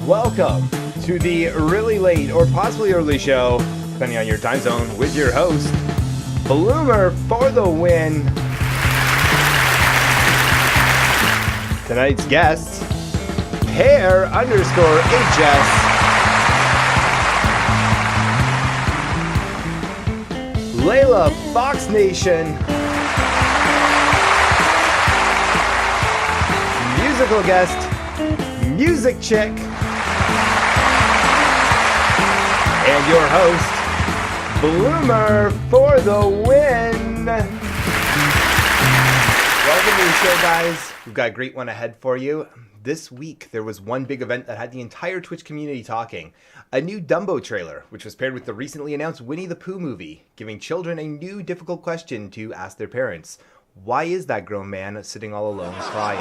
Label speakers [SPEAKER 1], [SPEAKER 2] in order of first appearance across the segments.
[SPEAKER 1] Welcome to the really late or possibly early show, depending on your time zone, with your host, Bloomer for the win. Tonight's guest, Pear _HS. LeilaFoxNation. Musical guest, Muzicchik. And your host, Bloomer for the win. Welcome to the show, guys. We've got a great one ahead for you. This week, there was one big event that had the entire Twitch community talking. A new Dumbo trailer, which was paired with the recently announced Winnie the Pooh movie, giving children a new difficult question to ask their parents. Why is that grown man sitting all alone crying?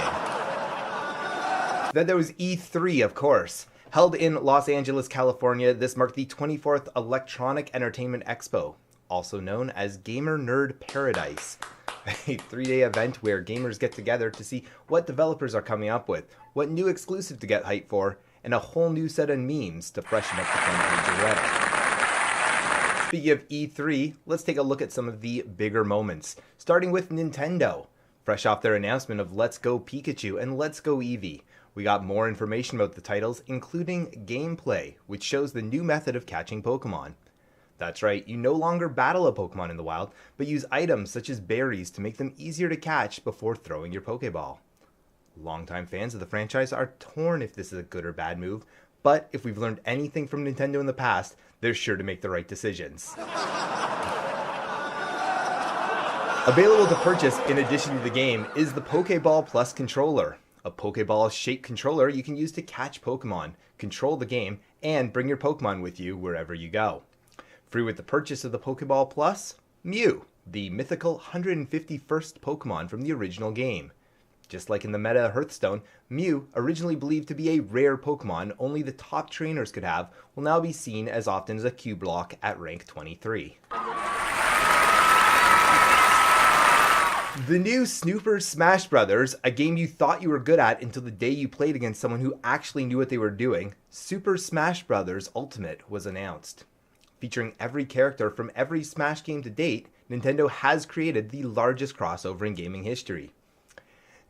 [SPEAKER 1] Then there was E3, of course. Held in Los Angeles, California, this marked the 24th Electronic Entertainment Expo, also known as Gamer Nerd Paradise. A 3-day event where gamers get together to see what developers are coming up with, what new exclusive to get hyped for, and a whole new set of memes to freshen up the front page of Reddit. Speaking of E3, let's take a look at some of the bigger moments, starting with Nintendo. Fresh off their announcement of Let's Go Pikachu and Let's Go Eevee, we got more information about the titles, including gameplay, which shows the new method of catching Pokemon. That's right, you no longer battle a Pokemon in the wild, but use items such as berries to make them easier to catch before throwing your Pokeball. Longtime fans of the franchise are torn if this is a good or bad move, but if we've learned anything from Nintendo in the past, they're sure to make the right decisions. Available to purchase in addition to the game is the Pokeball Plus controller. A Pokeball-shaped controller you can use to catch Pokemon, control the game, and bring your Pokemon with you wherever you go. Free with the purchase of the Pokeball Plus, Mew, the mythical 151st Pokemon from the original game. Just like in the meta Hearthstone, Mew, originally believed to be a rare Pokemon only the top trainers could have, will now be seen as often as a Q-block at rank 23. The new Super Smash Bros., a game you thought you were good at until the day you played against someone who actually knew what they were doing, Super Smash Bros. Ultimate was announced. Featuring every character from every Smash game to date, Nintendo has created the largest crossover in gaming history.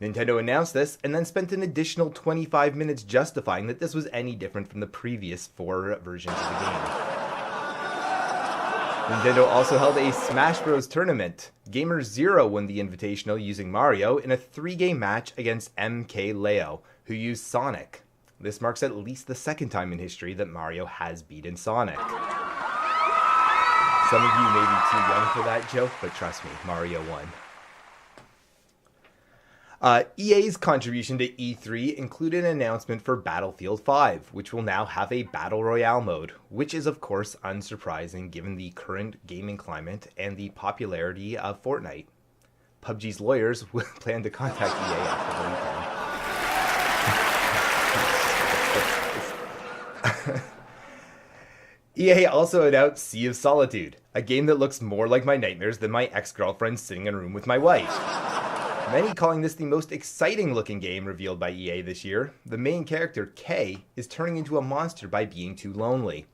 [SPEAKER 1] Nintendo announced this and then spent an additional 25 minutes justifying that this was any different from the previous 4 versions of the game. Nintendo also held a Smash Bros. Tournament. Gamer Zero won the Invitational using Mario in a 3-game match against MKLeo, who used Sonic. This marks at least the second time in history that Mario has beaten Sonic. Some of you may be too young for that joke, but trust me, Mario won. EA's contribution to E3 included an announcement for Battlefield 5, which will now have a Battle Royale mode, which is of course unsurprising given the current gaming climate and the popularity of Fortnite. PUBG's lawyers will plan to contact EA after the weekend. EA also announced Sea of Solitude, a game that looks more like my nightmares than my ex-girlfriend sitting in a room with my wife. Many calling this the most exciting looking game revealed by EA this year. The main character, Kay, is turning into a monster by being too lonely.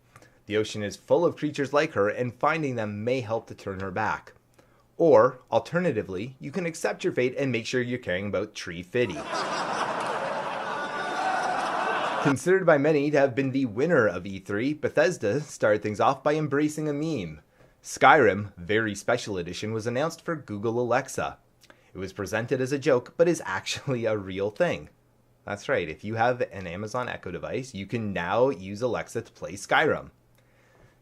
[SPEAKER 1] The ocean is full of creatures like her, and finding them may help to turn her back. Or, alternatively, you can accept your fate and make sure you're caring about Tree Fitty. Considered by many to have been the winner of E3, Bethesda started things off by embracing a meme. Skyrim, Very Special Edition, was announced for Google Alexa. It was presented as a joke, but is actually a real thing. That's right, if you have an Amazon Echo device, you can now use Alexa to play Skyrim.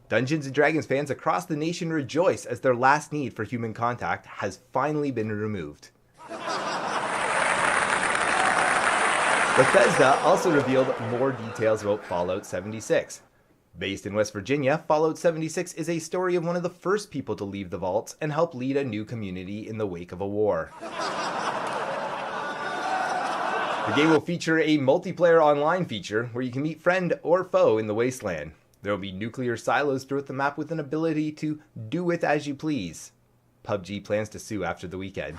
[SPEAKER 1] Dungeons & Dragons fans across the nation rejoice as their last need for human contact has finally been removed. Bethesda also revealed more details about Fallout 76. Based in West Virginia, Fallout 76 is a story of one of the first people to leave the vaults and help lead a new community in the wake of a war. The game will feature a multiplayer online feature where you can meet friend or foe in the wasteland. There will be nuclear silos throughout the map with an ability to do with as you please. PUBG plans to sue after the weekend.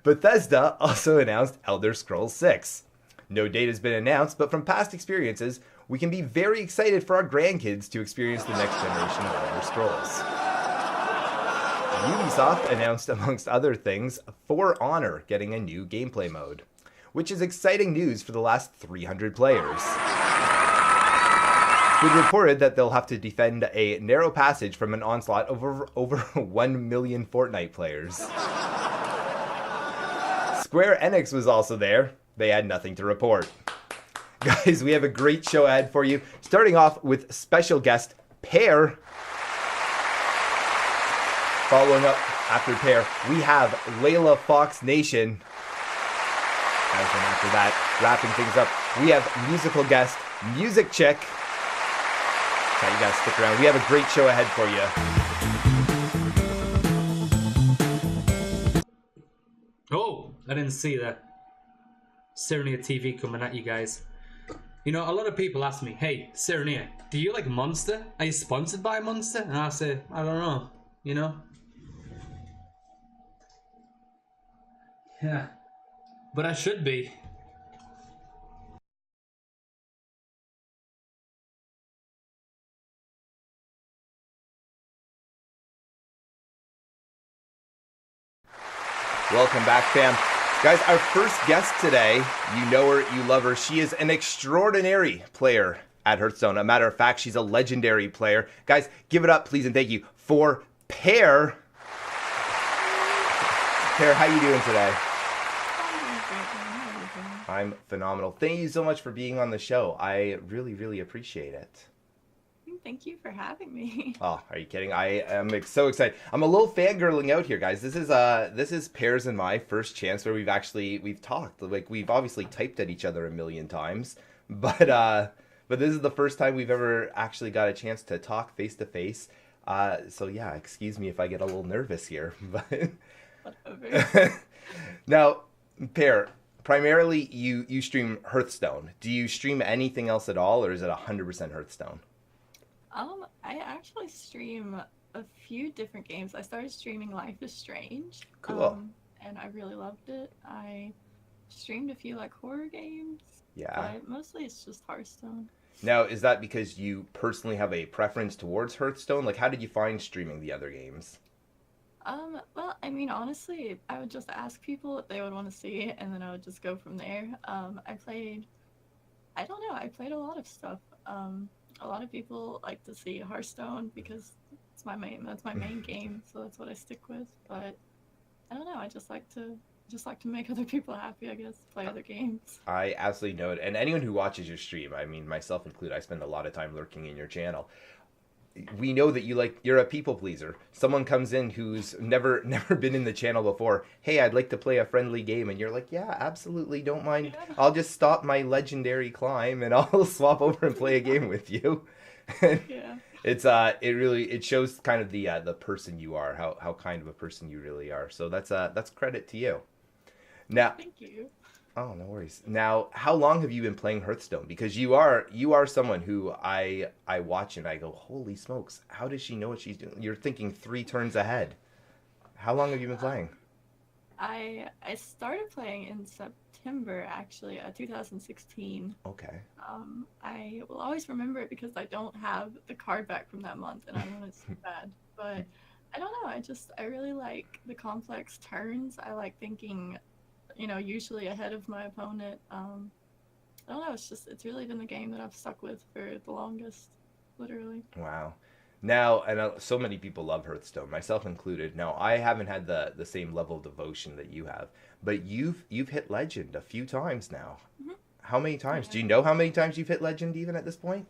[SPEAKER 1] Bethesda also announced Elder Scrolls 6. No date has been announced, but from past experiences, we can be very excited for our grandkids to experience the next generation of Elder Scrolls. Ubisoft announced, amongst other things, For Honor getting a new gameplay mode, which is exciting news for the last 300 players. It's been reported that they'll have to defend a narrow passage from an onslaught of over 1 million Fortnite players. Square Enix was also there. They had nothing to report. Guys, we have a great show ahead for you. Starting off with special guest Pear. Following up after Pear, we have LeilaFoxNation. And then after that, wrapping things up, we have musical guest Muzicchik. So you guys stick around. We have a great show ahead for you.
[SPEAKER 2] Oh, I didn't see that. Serenia TV coming at you guys. You know, a lot of people ask me, hey, Serenia, do you like Monster? Are you sponsored by Monster? And I say, I don't know, you know? Yeah, but I should be.
[SPEAKER 1] Welcome back, fam. Guys, our first guest today, you know her, you love her. She is an extraordinary player at Hearthstone. A matter of fact, she's a legendary player. Guys, give it up, please, and thank you for Pear. Pear, how you doing today? I'm phenomenal. Thank you so much for being on the show. I really, really appreciate it.
[SPEAKER 3] Thank you for having me.
[SPEAKER 1] Oh, are you kidding? I am so excited. I'm a little fangirling out here, guys. This is Pear's and my first chance where we've talked. Like, we've obviously typed at each other a million times, but this is the first time we've ever actually got a chance to talk face to face. So yeah, excuse me if I get a little nervous here, but
[SPEAKER 3] Whatever.
[SPEAKER 1] Now, Pear, primarily you stream Hearthstone. Do you stream anything else at all, or is it 100% Hearthstone?
[SPEAKER 3] I actually stream a few different games. I started streaming Life is Strange.
[SPEAKER 1] Cool.
[SPEAKER 3] And I really loved it. I streamed a few like horror games.
[SPEAKER 1] Yeah.
[SPEAKER 3] But mostly it's just Hearthstone.
[SPEAKER 1] Now, is that because you personally have a preference towards Hearthstone? Like, how did you find streaming the other games?
[SPEAKER 3] Well, I mean, honestly, I would just ask people what they would want to see, and then I would just go from there. I don't know, I played a lot of stuff. A lot of people like to see Hearthstone because that's my main game, so that's what I stick with. But I don't know, I just like to make other people happy, I guess, play other games.
[SPEAKER 1] I absolutely know it. And anyone who watches your stream, I mean, myself included, I spend a lot of time lurking in your channel. We know that you're a people pleaser. Someone comes in who's never been in the channel before. Hey, I'd like to play a friendly game, and you're like, yeah, absolutely, don't mind.
[SPEAKER 3] Yeah.
[SPEAKER 1] I'll just stop my legendary climb and I'll swap over and play a game with you.
[SPEAKER 3] Yeah.
[SPEAKER 1] It shows kind of the person you are, how kind of a person you really are. So that's credit to you. Now,
[SPEAKER 3] Thank you.
[SPEAKER 1] oh, no worries. Now, how long have you been playing Hearthstone? Because you are someone who I watch and I go, holy smokes, how does she know what she's doing? You're thinking 3 turns ahead. How long have you been playing?
[SPEAKER 3] I started playing in September, actually, 2016.
[SPEAKER 1] Okay.
[SPEAKER 3] I will always remember it because I don't have the card back from that month, and I want it so bad. But I don't know. I really like the complex turns. I like thinking, usually ahead of my opponent. I don't know. It's really been the game that I've stuck with for the longest, literally.
[SPEAKER 1] Wow. Now, and so many people love Hearthstone, myself included. Now, I haven't had the same level of devotion that you have, but you've hit Legend a few times now.
[SPEAKER 3] Mm-hmm.
[SPEAKER 1] How many times?
[SPEAKER 3] Yeah.
[SPEAKER 1] Do you know how many times you've hit Legend even at this point?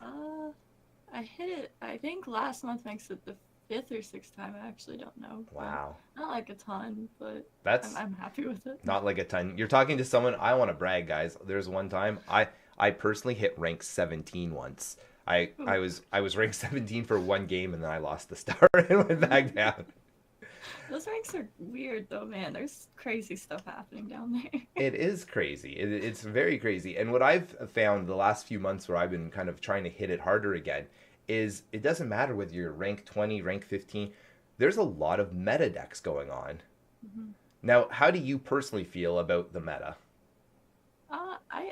[SPEAKER 3] I hit it. I think last month makes it the 5th or 6th time. I actually don't know.
[SPEAKER 1] Wow.
[SPEAKER 3] Not like a ton, but
[SPEAKER 1] That's
[SPEAKER 3] I'm happy with it.
[SPEAKER 1] not like a ton. You're talking to someone, I want to brag, guys. There's one time I personally hit rank 17 once. I was ranked 17 for one game, and then I lost the star and went back down.
[SPEAKER 3] Those ranks are weird, though, man. There's crazy stuff happening down there.
[SPEAKER 1] It is crazy. It's very crazy. And what I've found the last few months where I've been kind of trying to hit it harder again is it doesn't matter whether you're rank 20, rank 15. There's a lot of meta decks going on.
[SPEAKER 3] Mm-hmm.
[SPEAKER 1] Now, how do you personally feel about the meta?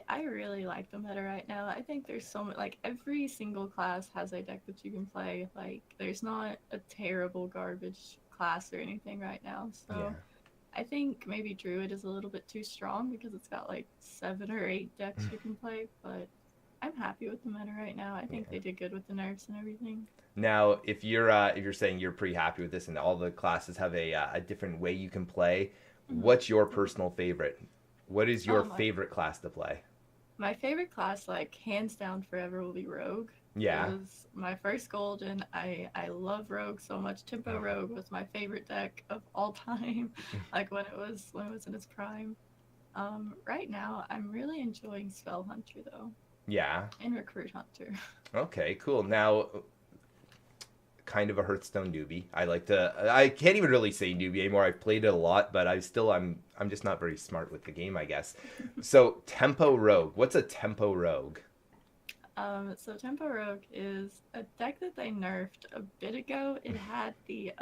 [SPEAKER 3] I really like the meta right now. I think there's so much, like every single class has a deck that you can play. Like there's not a terrible garbage class or anything right now. So
[SPEAKER 1] Yeah.
[SPEAKER 3] I think maybe Druid is a little bit too strong because it's got like 7 or 8 decks you can play, but I'm happy with the meta right now. I think
[SPEAKER 1] Yeah.
[SPEAKER 3] they did good with the nerfs and everything.
[SPEAKER 1] Now, if you're saying you're pretty happy with this and all the classes have a different way you can play,
[SPEAKER 3] Hmm.
[SPEAKER 1] what's your personal favorite? What is your
[SPEAKER 3] Oh,
[SPEAKER 1] favorite class to play?
[SPEAKER 3] my favorite class, like hands down forever, will be Rogue. It
[SPEAKER 1] Yeah.
[SPEAKER 3] was my first golden. I love Rogue so much. Tempo
[SPEAKER 1] Oh.
[SPEAKER 3] Rogue was my favorite deck of all time. Like when it was in its prime. Right now I'm really enjoying Spell Hunter though,
[SPEAKER 1] Yeah.
[SPEAKER 3] and Recruit Hunter.
[SPEAKER 1] Okay, cool. Now, kind of a Hearthstone newbie. I can't even really say newbie anymore. I've played it a lot, but I'm just not very smart with the game, I guess. So, Tempo Rogue. What's a Tempo Rogue?
[SPEAKER 3] So Tempo Rogue is a deck that they nerfed a bit ago. It had the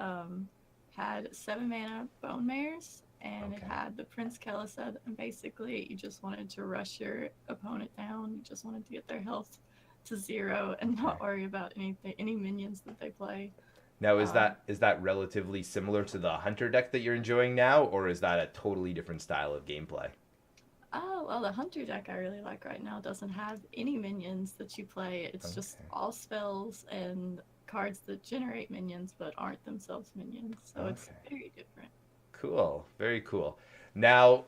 [SPEAKER 3] had 7 mana Bone Mares, and it
[SPEAKER 1] Okay.
[SPEAKER 3] had the Prince Kelesed, and basically you just wanted to rush your opponent down. You just wanted to get their health to 0 and
[SPEAKER 1] Okay.
[SPEAKER 3] not worry about any minions that they play.
[SPEAKER 1] Now,
[SPEAKER 3] Um,
[SPEAKER 1] is that relatively similar to the Hunter deck that you're enjoying now, or is that a totally different style of gameplay?
[SPEAKER 3] oh well, the Hunter deck I really like right now doesn't have any minions that you play. It's just
[SPEAKER 1] Okay.
[SPEAKER 3] all spells and cards that generate minions but aren't themselves minions. So it's
[SPEAKER 1] Okay.
[SPEAKER 3] very different.
[SPEAKER 1] Cool. Very cool. Now,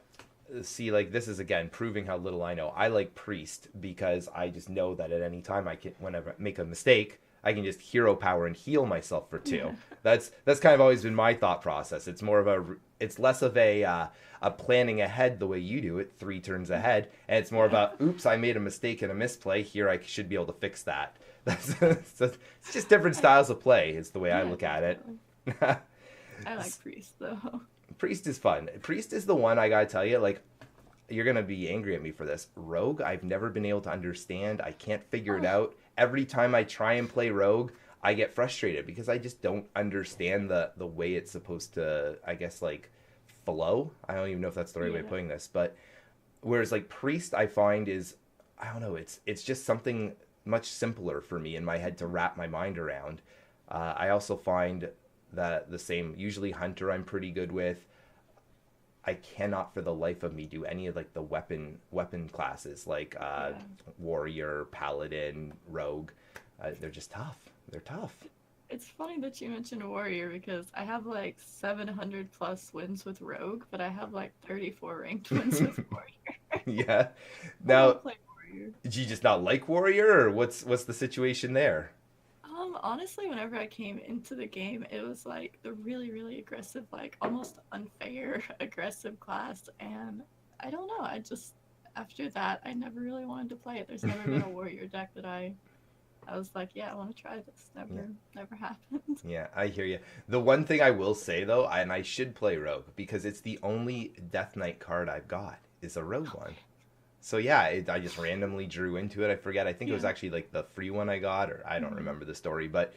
[SPEAKER 1] see, like this is again proving how little I know. I like Priest because I just know that at any time I can, whenever I make a mistake, I can just hero power and heal myself for 2. That's kind of always been my thought process. It's less of a planning ahead the way you do it, 3 turns ahead, and it's more
[SPEAKER 3] Yeah,
[SPEAKER 1] about oops, I made a mistake and a misplay. Here I should be able to fix that. It's just different
[SPEAKER 3] I,
[SPEAKER 1] styles of play. Is the way I
[SPEAKER 3] yeah,
[SPEAKER 1] look at it.
[SPEAKER 3] definitely. I like Priest though.
[SPEAKER 1] Priest is fun. Priest is the one I gotta tell you, like, you're gonna be angry at me for this. Rogue, I've never been able to understand. I can't figure it
[SPEAKER 3] Oh,
[SPEAKER 1] out. Every time I try and play Rogue, I get frustrated because I just don't understand the way it's supposed to, I guess, like, flow. I don't even know if that's the right way of
[SPEAKER 3] yeah.
[SPEAKER 1] putting this, but whereas like Priest, I find is, I don't know, it's just something much simpler for me in my head to wrap my mind around. I also find that the same. Usually Hunter, I'm pretty good with. I cannot for the life of me do any of like the weapon classes like
[SPEAKER 3] Yeah.
[SPEAKER 1] warrior, paladin, rogue. They're just tough. They're tough.
[SPEAKER 3] It's funny that you mentioned Warrior because I have like 700 plus wins with Rogue, but I have like 34 ranked wins with Warrior.
[SPEAKER 1] Yeah.
[SPEAKER 3] I
[SPEAKER 1] Now,
[SPEAKER 3] don't play Warrior.
[SPEAKER 1] do you just not like warrior, or what's the situation there?
[SPEAKER 3] Honestly, whenever I came into the game, it was like the really, really aggressive, like almost unfair aggressive class, and I don't know. I just after that, I never really wanted to play it. There's never been a warrior deck that I was like, yeah, I want to try this.
[SPEAKER 1] Yeah.
[SPEAKER 3] Never happened.
[SPEAKER 1] Yeah, I hear you. The one thing I will say though, and I should play Rogue because it's the only Death Knight card I've got is a Rogue one. So yeah, I just randomly drew into it. I forget. I think it was
[SPEAKER 3] Yeah.
[SPEAKER 1] actually like the free one I got, or I don't
[SPEAKER 3] Mhm.
[SPEAKER 1] remember the story. But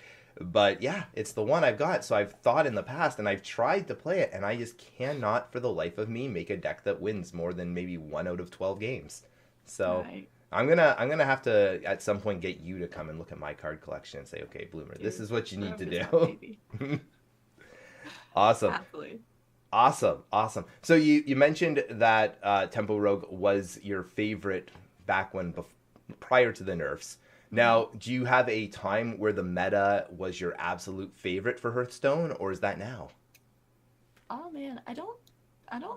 [SPEAKER 1] yeah, it's the one I've got. So I've thought in the past, and I've tried to play it, and I just cannot, for the life of me, make a deck that wins more than maybe 1 out of 12 games. So
[SPEAKER 3] Right.
[SPEAKER 1] I'm gonna have to at some point get you to come and look at my card collection and say, okay, Bloomer, this
[SPEAKER 3] Dude,
[SPEAKER 1] is what you need to
[SPEAKER 3] Rogue is my
[SPEAKER 1] do.
[SPEAKER 3] baby.
[SPEAKER 1] Awesome.
[SPEAKER 3] Happily.
[SPEAKER 1] Awesome, awesome. So you mentioned that Tempo Rogue was your favorite back when prior to the nerfs.
[SPEAKER 3] Mhm.
[SPEAKER 1] Now, do you have a time where the meta was your absolute favorite for Hearthstone, or is that now?
[SPEAKER 3] Oh man, I don't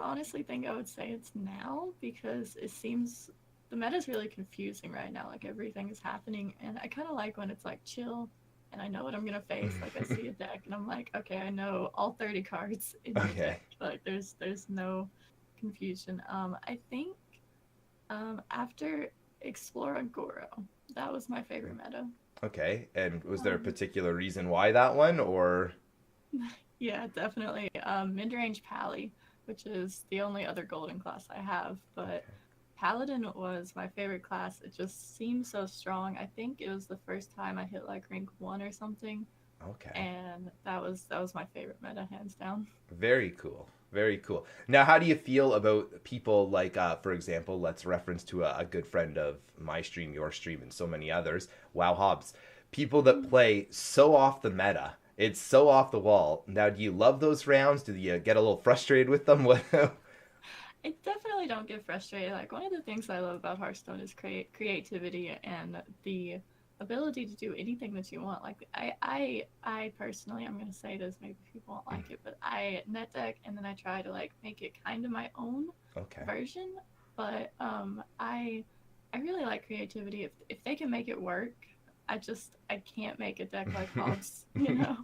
[SPEAKER 3] honestly think I would say it's now because it seems the meta is really confusing right now. Like everything is happening, and I kind of like when it's like chill, and I know what I'm gonna face. Like I see a deck, and I'm like, okay, I know all 30 cards in your
[SPEAKER 1] Okay,
[SPEAKER 3] deck. Like there's no confusion. I think after Explore Goro, that was my favorite meta.
[SPEAKER 1] okay. And was there a
[SPEAKER 3] Um,
[SPEAKER 1] particular reason why that one, or
[SPEAKER 3] Yeah, definitely. Mid-range Pally, which is the only other golden class I have, but
[SPEAKER 1] okay,
[SPEAKER 3] Paladin was my favorite class. It just seemed so strong. I think it was the first time I hit like rank 1 or something,
[SPEAKER 1] okay,
[SPEAKER 3] and that was my favorite meta, hands down.
[SPEAKER 1] very cool, Very cool. Now, how do you feel about people like, for example, let's reference to a good friend of my stream, your stream, and so many others, Wow Hobbs. People that play so off the meta. It's so off the wall. Now, do you love those rounds? Do you get a little frustrated with them? What?
[SPEAKER 3] I definitely don't get frustrated. Like, one of the things I love about Hearthstone is creativity and the ability to do anything that you want. Like, I personally, I'm gonna say this, maybe people won't like it, but I net deck and then I try to like make it kind of my own version. But I really like creativity. If they can make it work, I can't make a deck like Hobbs, you know.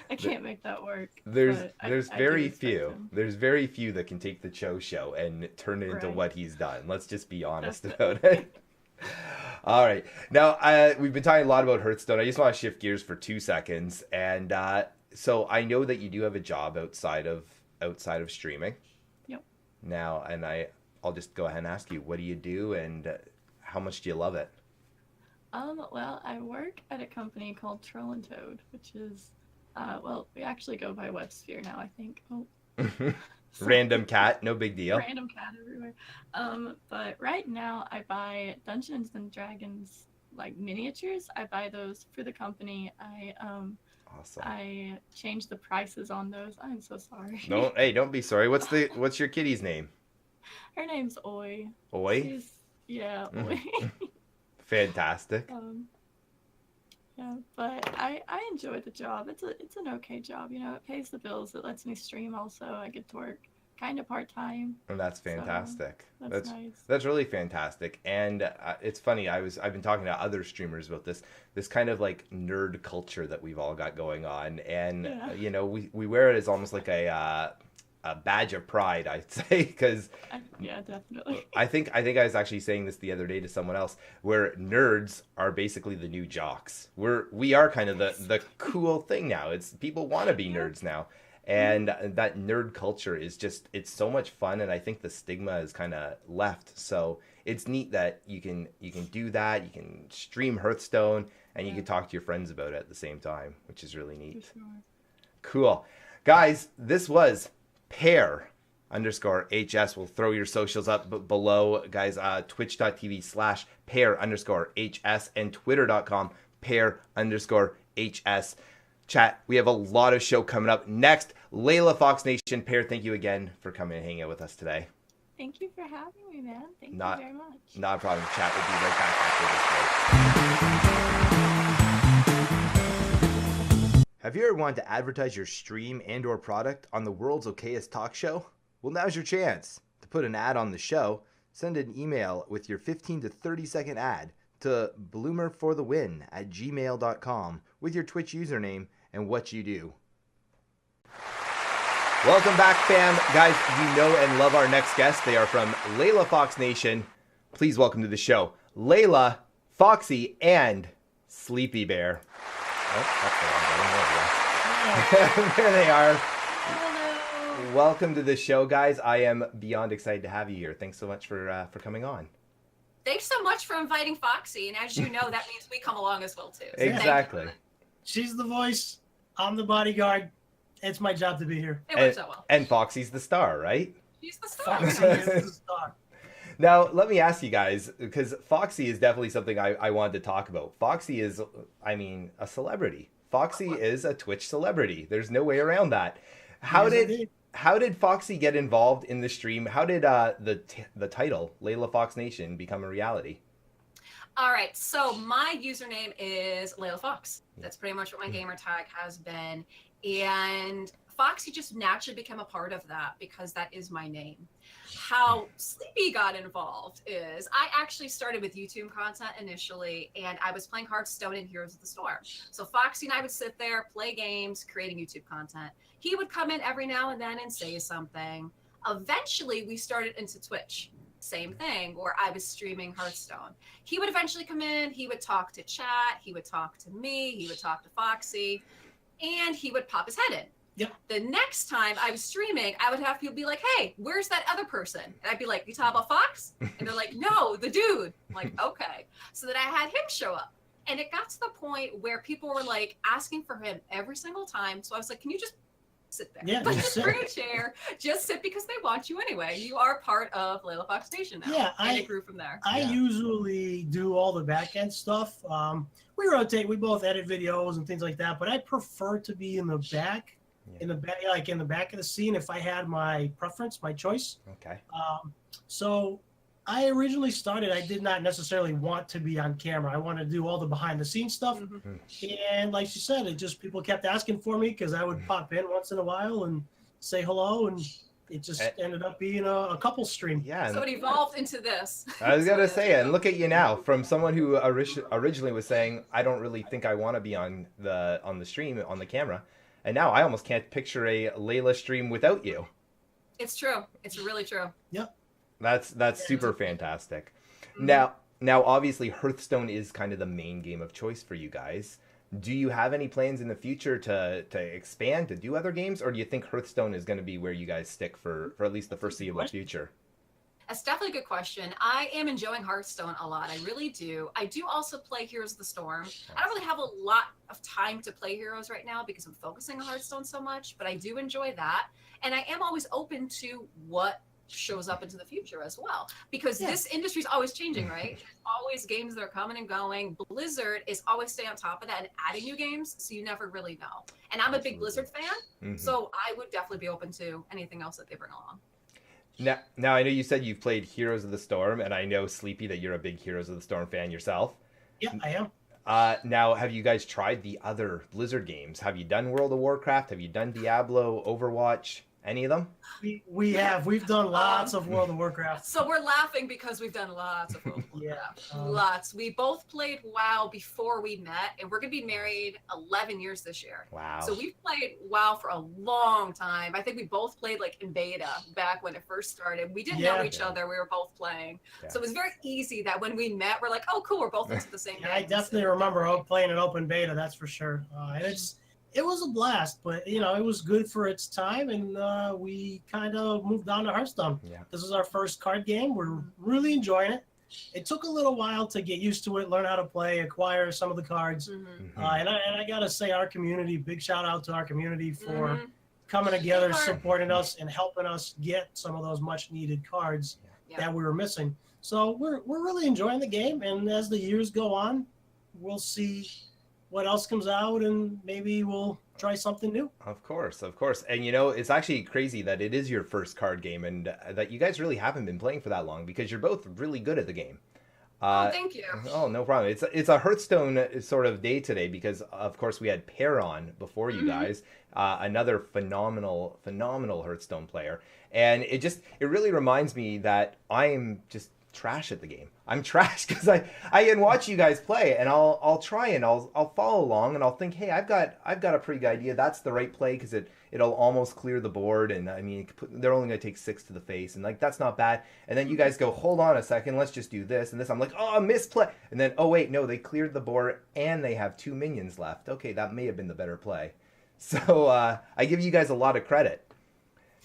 [SPEAKER 3] I can't make that work.
[SPEAKER 1] There's
[SPEAKER 3] I
[SPEAKER 1] very
[SPEAKER 3] do
[SPEAKER 1] few.
[SPEAKER 3] respect him.
[SPEAKER 1] There's very few that can take the show and turn it into
[SPEAKER 3] Right.
[SPEAKER 1] what he's done. Let's just be honest
[SPEAKER 3] Definitely.
[SPEAKER 1] about it. All right. Now, we've been talking a lot about Hearthstone. I just want to shift gears for 2 seconds. And so I know that you do have a job outside of streaming.
[SPEAKER 3] Yep.
[SPEAKER 1] Now, and I'll just go ahead and ask you, what do you do and how much do you love it?
[SPEAKER 3] Well, I work at a company called Troll and Toad, which is, well, we actually go by WebSphere now, I think. Oh,
[SPEAKER 1] Random cat, no big deal.
[SPEAKER 3] random cat everywhere. But right now I buy Dungeons and Dragons like miniatures. I buy those for the company.
[SPEAKER 1] Awesome.
[SPEAKER 3] I change the prices on those. I'm so sorry.
[SPEAKER 1] Don't be sorry. What's your kitty's name?
[SPEAKER 3] Her name's Oi.
[SPEAKER 1] Oi?
[SPEAKER 3] Yeah, Oi.
[SPEAKER 1] Fantastic.
[SPEAKER 3] Yeah, but I enjoy the job. It's an okay job, you know. It pays the bills. It lets me stream also. I get to work kind of part-time.
[SPEAKER 1] And that's fantastic.
[SPEAKER 3] So that's nice.
[SPEAKER 1] That's really fantastic. And it's funny. I've been talking to other streamers about this kind of like nerd culture that we've all got going on, and you know, we wear it as almost like a badge of pride, I'd say, because
[SPEAKER 3] yeah, definitely.
[SPEAKER 1] I think I was actually saying this the other day to someone else, where nerds are basically the new jocks. We are kind of the cool thing now. It's people want to be nerds now, and that nerd culture is just, it's so much fun, and I think the stigma is kind of left. So it's neat that you can do that. You can stream Hearthstone, and you can talk to your friends about it at the same time, which is really neat.
[SPEAKER 3] For sure.
[SPEAKER 1] Cool, guys. This was Pear _HS. We'll throw your socials up below, guys. Twitch.tv/Pear_HS and Twitter.com Pear_HS. Chat, we have a lot of show coming up next. LeilaFoxNation. Pear, thank you again for coming and hanging out with us today.
[SPEAKER 3] Thank you for having me, man. Thank you very much.
[SPEAKER 1] Not a problem. Chat, we'll be right back after this break. Have you ever wanted to advertise your stream and or product on the world's okayest talk show? Well, now's your chance. To put an ad on the show, send an email with your 15 to 30 second ad to bloomerforthewin@gmail.com with your Twitch username and what you do. Welcome back, fam. Guys, you know and love our next guest. They are from LeilaFoxNation. Please welcome to the show, Leila, Foxy, and Sleepy Bear. Oh, that's the wrong button. There they are.
[SPEAKER 3] Hello.
[SPEAKER 1] Welcome to the show, guys. I am beyond excited to have you here. Thanks so much for coming on.
[SPEAKER 4] Thanks so much for inviting Foxy, and as you know, that means we come along as well too. So
[SPEAKER 1] Exactly.
[SPEAKER 5] She's the voice. I'm the bodyguard. It's my job to be here.
[SPEAKER 4] It works out well.
[SPEAKER 1] And Foxy's the star, right?
[SPEAKER 4] She's the star.
[SPEAKER 5] Foxy is the star.
[SPEAKER 1] Now, let me ask you guys, because Foxy is definitely something I wanted to talk about. Foxy is, I mean, a celebrity. Foxy is a Twitch celebrity. There's no way around that. How did Foxy get involved in the stream? How did the title, LeilaFoxNation, become a reality?
[SPEAKER 4] All right, so my username is Leila Fox. That's pretty much what my gamer tag has been. And Foxy just naturally became a part of that because that is my name. How Sleepy got involved is I actually started with YouTube content initially, and I was playing Hearthstone and Heroes of the Storm. So Foxy and I would sit there, play games, creating YouTube content. He would come in every now and then and say something. Eventually, we started into Twitch. Same thing, where I was streaming Hearthstone. He would eventually come in, he would talk to chat, he would talk to me, he would talk to Foxy, and he would pop his head in.
[SPEAKER 5] Yep.
[SPEAKER 4] The next time I was streaming, I would have people be like, hey, where's that other person? And I'd be like, you talking about Fox? And they're like, no, the dude. I'm like, okay. So then I had him show up. And it got to the point where people were like asking for him every single time. So I was like, can you just sit there.
[SPEAKER 5] Yeah,
[SPEAKER 4] Like,
[SPEAKER 5] just
[SPEAKER 4] just bring a chair. Just sit because they want you anyway. You are part of LeilaFoxNation now.
[SPEAKER 5] Yeah,
[SPEAKER 4] and it grew from there.
[SPEAKER 5] I
[SPEAKER 1] Yeah.
[SPEAKER 5] usually do all the back end stuff. We rotate. We both edit videos and things like that. But I prefer to be in the back, in the back, like in the back of the scene. If I had my preference, my choice.
[SPEAKER 1] Okay.
[SPEAKER 5] So I originally started. I did not necessarily want to be on camera. I wanted to do all the behind the scenes stuff. And like she said, it just people kept asking for me because I would pop in once in a while and say hello, and it just ended up being a couple stream.
[SPEAKER 1] Yeah.
[SPEAKER 4] So it evolved into this.
[SPEAKER 1] I was gonna say, and look at you now, from someone who originally was saying, I don't really think I want to be on the stream, on the camera, and now I almost can't picture a Leila stream without you.
[SPEAKER 4] It's true. It's really true.
[SPEAKER 5] Yep.
[SPEAKER 1] That's super fantastic. Now obviously Hearthstone is kind of the main game of choice for you guys. Do you have any plans in the future to expand, to do other games, or do you think Hearthstone is going to be where you guys stick for at least the foreseeable future?
[SPEAKER 4] That's definitely a good question. I am enjoying Hearthstone a lot. I really do. I do also play Heroes of the Storm. I don't really have a lot of time to play Heroes right now because I'm focusing on Hearthstone so much, but I do enjoy that. And I am always open to what shows up into the future as well, because this industry is always changing, right? There's always games that are coming and going. Blizzard is always staying on top of that and adding new games, so you never really know. And I'm a big Blizzard fan, so I would definitely be open to anything else that they bring along.
[SPEAKER 1] Now I know you said you've played Heroes of the Storm, and I know, Sleepy, that you're a big Heroes of the Storm fan yourself.
[SPEAKER 5] Yeah, I am.
[SPEAKER 1] Now, have you guys tried the other Blizzard games? Have you done World of Warcraft? Have you done Diablo, Overwatch? Any of them?
[SPEAKER 5] We've done lots of World of Warcraft.
[SPEAKER 4] So we're laughing because we've done lots of World of Warcraft. Lots. We both played WoW before we met, and we're gonna be married 11 years this year.
[SPEAKER 1] Wow.
[SPEAKER 4] So we've played WoW for a long time. I think we both played like in beta back when it first started. We didn't know each other. We were both playing. So it was very easy that when we met, we're like, oh, cool, we're both into the same game.
[SPEAKER 5] I definitely remember playing an open beta, that's for sure. And it was a blast, but it was good for its time, and we kind of moved on to Hearthstone.
[SPEAKER 1] Yeah.
[SPEAKER 5] This is our first card game. We're really enjoying it. It took a little while to get used to it, learn how to play, acquire some of the cards. And I gotta say, our community, big shout out to our community for coming together, supporting us, and helping us get some of those much needed cards that we were missing. So we're really enjoying the game, and as the years go on, we'll see what else comes out, and maybe we'll try something new.
[SPEAKER 1] Of course. And it's actually crazy that it is your first card game, and that you guys really haven't been playing for that long, because you're both really good at the game.
[SPEAKER 4] Thank you.
[SPEAKER 1] Oh, no problem. It's a Hearthstone sort of day today, because of course we had Pear on before you guys, another phenomenal Hearthstone player, and it really reminds me that I'm just trash at the game. I'm trash because I can watch you guys play, and I'll try and I'll follow along, and I'll think, hey, I've got a pretty good idea. That's the right play because it'll almost clear the board, and I mean they're only going to take 6 to the face, and like that's not bad. And then you guys go, hold on a second, let's just do this and this. I'm like, oh, misplay, and then oh wait, no, they cleared the board and they have 2 minions left. Okay, that may have been the better play. So I give you guys a lot of credit.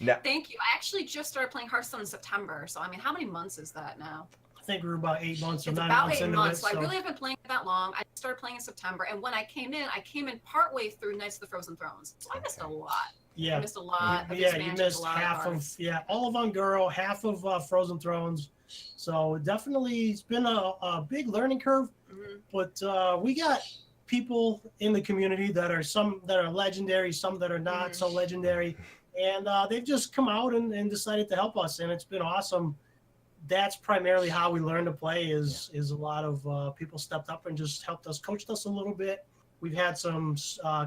[SPEAKER 1] No.
[SPEAKER 4] Thank you. I actually just started playing Hearthstone in September. So, I mean, how many months is that now?
[SPEAKER 5] I think we're about 8 months or
[SPEAKER 4] it's
[SPEAKER 5] 9
[SPEAKER 4] about
[SPEAKER 5] months
[SPEAKER 4] 8
[SPEAKER 5] into
[SPEAKER 4] months.
[SPEAKER 5] it.
[SPEAKER 4] So I really haven't been playing that long. I started playing in September. And when I came in partway through Knights of the Frozen Thrones. So I missed a lot.
[SPEAKER 5] Yeah.
[SPEAKER 4] I missed a lot.
[SPEAKER 5] You missed half of all of Unguro, half of Frozen Thrones. So definitely it's been a big learning curve. But we got people in the community that are some that are legendary, some that are not so legendary. And they've just come out and decided to help us, and it's been awesome. That's primarily how we learn to play is a lot of people stepped up and just helped us, coached us a little bit. We've had some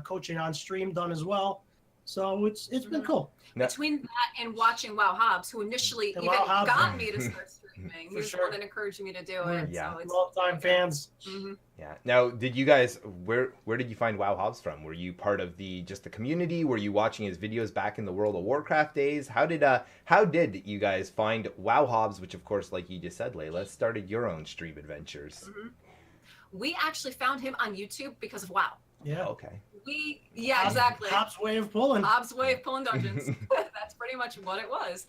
[SPEAKER 5] coaching on stream done as well. So it's been cool.
[SPEAKER 4] Between that and watching Wow Hobbs, who initially even got me to start streaming, he was the one that encouraged me to do it.
[SPEAKER 1] Yeah.
[SPEAKER 4] So it's
[SPEAKER 5] long-time fans.
[SPEAKER 1] Yeah. Now, did you guys, where did you find Wow Hobbs from? Were you part of the community? Were you watching his videos back in the World of Warcraft days? How did you guys find Wow Hobbs, which of course, like you just said, Leila, started your own stream adventures?
[SPEAKER 4] We actually found him on YouTube because of WoW.
[SPEAKER 5] Yeah.
[SPEAKER 1] Okay.
[SPEAKER 4] Exactly.
[SPEAKER 5] Hobbs' way of pulling.
[SPEAKER 4] Hobbs' way of pulling dungeons. That's pretty much what it was.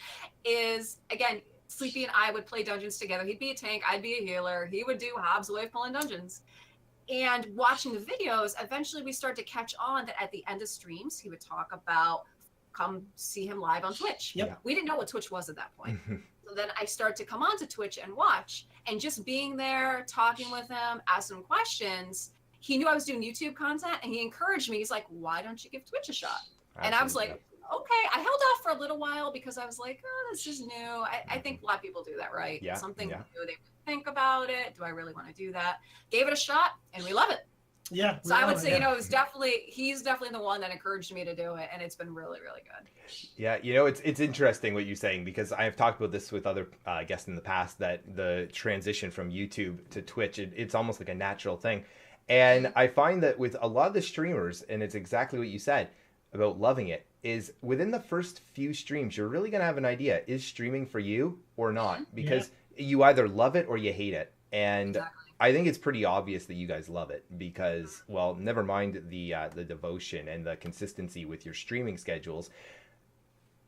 [SPEAKER 4] Again, Sleepy and I would play dungeons together. He'd be a tank, I'd be a healer. He would do Hobbs' way of pulling dungeons. And watching the videos, eventually we started to catch on that at the end of streams, he would talk about come see him live on Twitch.
[SPEAKER 5] Yep.
[SPEAKER 4] We didn't know what Twitch was at that point. So then I started to come onto Twitch and watch, and just being there, talking with him, asking him questions. He knew I was doing YouTube content, and he encouraged me. He's like, "Why don't you give Twitch a shot?" And I was like, "Okay." I held off for a little while because I was like, "Oh, this is new." I think a lot of people do that, right?
[SPEAKER 1] Yeah,
[SPEAKER 4] Something
[SPEAKER 1] yeah.
[SPEAKER 4] new. They think about it. Do I really want to do that? Gave it a shot, and we love it.
[SPEAKER 5] Yeah.
[SPEAKER 4] So I would say, it was he's definitely the one that encouraged me to do it, and it's been really, really good.
[SPEAKER 1] Yeah, it's interesting what you're saying, because I have talked about this with other guests in the past, that the transition from YouTube to Twitch, it's almost like a natural thing. And I find that with a lot of the streamers, and it's exactly what you said about loving it, is within the first few streams, you're really going to have an idea, is streaming for you or not? Because you either love it or you hate it. And
[SPEAKER 4] Exactly.
[SPEAKER 1] I think it's pretty obvious that you guys love it, because, well, never mind the devotion and the consistency with your streaming schedules.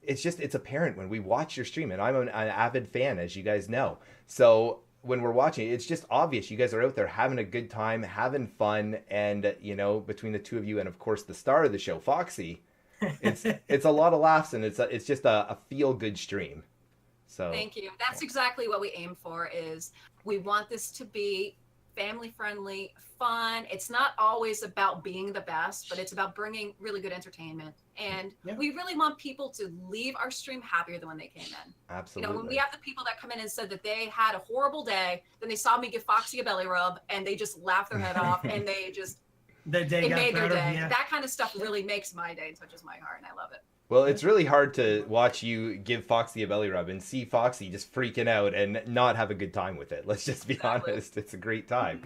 [SPEAKER 1] It's apparent when we watch your stream, and I'm an avid fan, as you guys know. So when we're watching, it's just obvious you guys are out there having a good time, having fun, and between the two of you and of course the star of the show, Foxy, it's a lot of laughs, and it's just a feel good stream. So
[SPEAKER 4] Thank you. That's exactly what we aim for. Is we want this to be family friendly, fun. It's not always about being the best, but it's about bringing really good entertainment. And we really want people to leave our stream happier than when they came in.
[SPEAKER 1] Absolutely.
[SPEAKER 4] When we have the people that come in and said that they had a horrible day, then they saw me give Foxy a belly rub, and they just laughed their head off, and they just
[SPEAKER 5] The day
[SPEAKER 4] it
[SPEAKER 5] got
[SPEAKER 4] made
[SPEAKER 5] better.
[SPEAKER 4] their day.
[SPEAKER 5] Yeah.
[SPEAKER 4] That kind of stuff really makes my day and touches my heart, and I love it.
[SPEAKER 1] Well, it's really hard to watch you give Foxy a belly rub and see Foxy just freaking out and not have a good time with it. Let's just be honest. It's a great time.